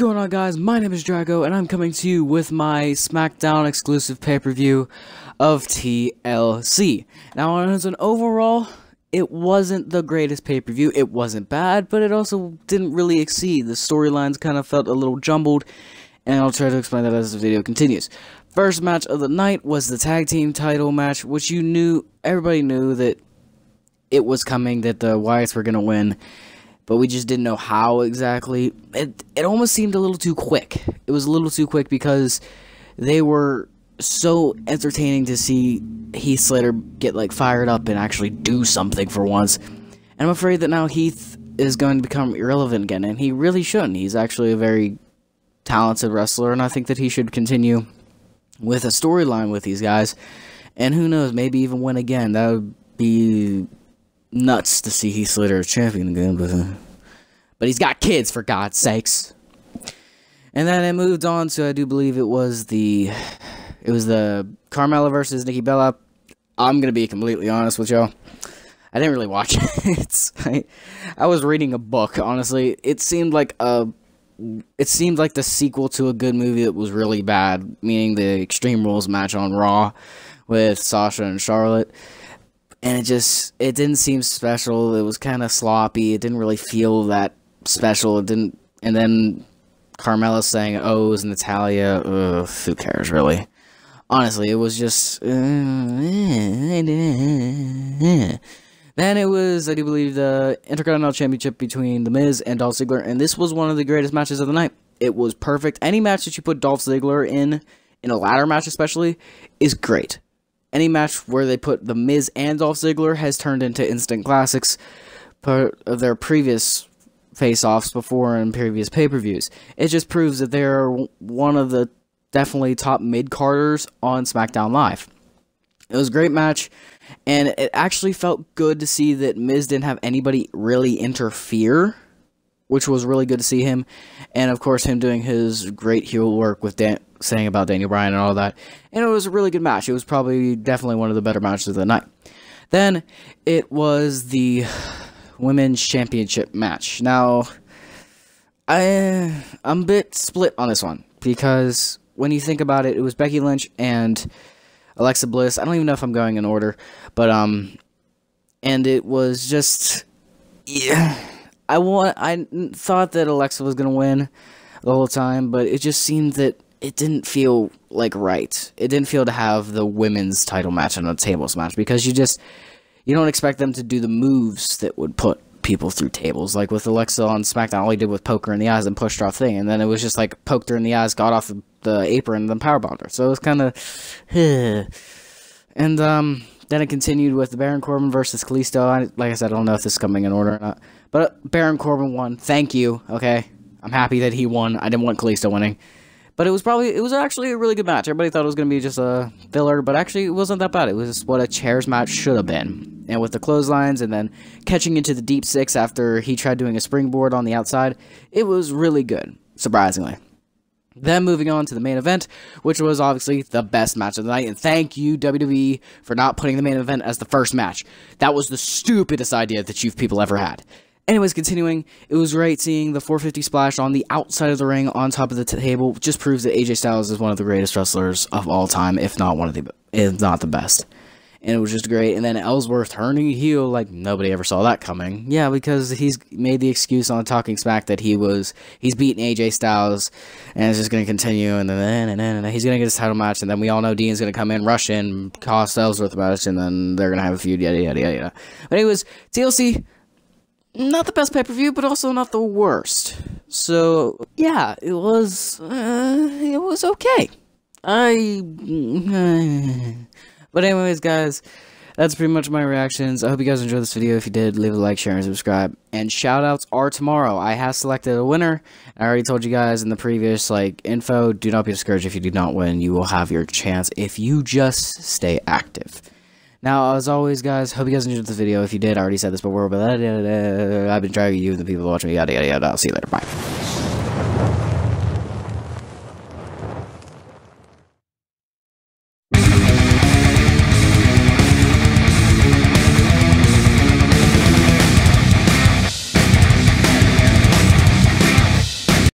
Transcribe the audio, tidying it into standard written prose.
going on, guys? My name is Drago, and I'm coming to you with my SmackDown exclusive pay-per-view of TLC. Now, as an overall, it wasn't the greatest pay-per-view. It wasn't bad, but it also didn't really exceed. The storylines kind of felt a little jumbled, and I'll try to explain that as the video continues. First match of the night was the tag team title match, which everybody knew that it was coming, that the Wyatts were going to win. But we just didn't know how exactly. It almost seemed a little too quick. It was a little too quick because they were so entertaining to see Heath Slater get fired up and actually do something for once. And I'm afraid that now Heath is going to become irrelevant again, and he really shouldn't. He's actually a very talented wrestler, and I think that he should continue with a storyline with these guys. And who knows, maybe even win again. That would be nuts to see Heath Slater as champion again, but he's got kids, for God's sakes. And then it moved on to, I do believe it was the Carmella versus Nikki Bella. I'm gonna be completely honest with y'all, I didn't really watch it. I was reading a book, honestly. It seemed like the sequel to a good movie that was really bad, meaning the Extreme Rules match on Raw with Sasha and Charlotte. And it didn't seem special. It was kind of sloppy. It didn't really feel that special. And then Carmella saying O's and Natalia. Ugh, who cares, really? Honestly, it was just. Then it was, I do believe, the Intercontinental Championship between The Miz and Dolph Ziggler. And this was one of the greatest matches of the night. It was perfect. Any match that you put Dolph Ziggler in a ladder match especially, is great. Any match where they put The Miz and Dolph Ziggler has turned into instant classics of their previous face-offs before in previous pay-per-views. It just proves that they are one of the definitely top mid-carders on SmackDown Live. It was a great match, and it actually felt good to see that Miz didn't have anybody really interfere, which was really good to see him. And of course, him doing his great heel work with saying about Daniel Bryan and all that. And it was a really good match. It was definitely one of the better matches of the night. Then it was the Women's Championship match. Now, I'm a bit split on this one, because when you think about it, it was Becky Lynch and Alexa Bliss. I don't even know if I'm going in order, but and it was just, yeah, I thought that Alexa was gonna win the whole time, but it just seemed that it didn't feel right. It didn't feel to have the women's title match in a tables match, because you don't expect them to do the moves that would put people through tables. Like with Alexa on SmackDown, all he did was poke her in the eyes and pushed her off thing, and then it was just poked her in the eyes, got off the apron, and then powerbombed her. So it was kind of, and then it continued with the Baron Corbin versus Kalisto. Like I said, I don't know if this is coming in order or not, but Baron Corbin won. Thank you. Okay, I'm happy that he won. I didn't want Kalisto winning. But it was actually a really good match. Everybody thought it was going to be just a filler, but actually it wasn't that bad. It was what a chairs match should have been. And with the clotheslines and then catching into the deep six after he tried doing a springboard on the outside, it was really good, surprisingly. Then moving on to the main event, which was obviously the best match of the night. And thank you, WWE, for not putting the main event as the first match. That was the stupidest idea that you people ever had. Anyways, continuing, it was great seeing the 450 splash on the outside of the ring on top of the table. Just proves that AJ Styles is one of the greatest wrestlers of all time, if not the best. And it was just great. And then Ellsworth turning heel, like nobody ever saw that coming. Yeah, because he's made the excuse on Talking Smack that he's beaten AJ Styles, and it's just going to continue, and then he's going to get his title match, and then we all know Dean's going to come in, rush in, cost Ellsworth a match, and then they're going to have a feud, yada, yada, yada. But anyways, TLC, not the best pay-per-view, but also not the worst. So, yeah, it was okay. But anyways, guys, that's pretty much my reactions. I hope you guys enjoyed this video. If you did, leave a like, share, and subscribe. And shoutouts are tomorrow. I have selected a winner. I already told you guys in the previous, info. Do not be discouraged if you do not win. You will have your chance if you just stay active. Now, as always, guys, hope you guys enjoyed this video. If you did, I already said this before, but I've been dragging you and the people watching me, yada, yada, yada. I'll see you later. Bye.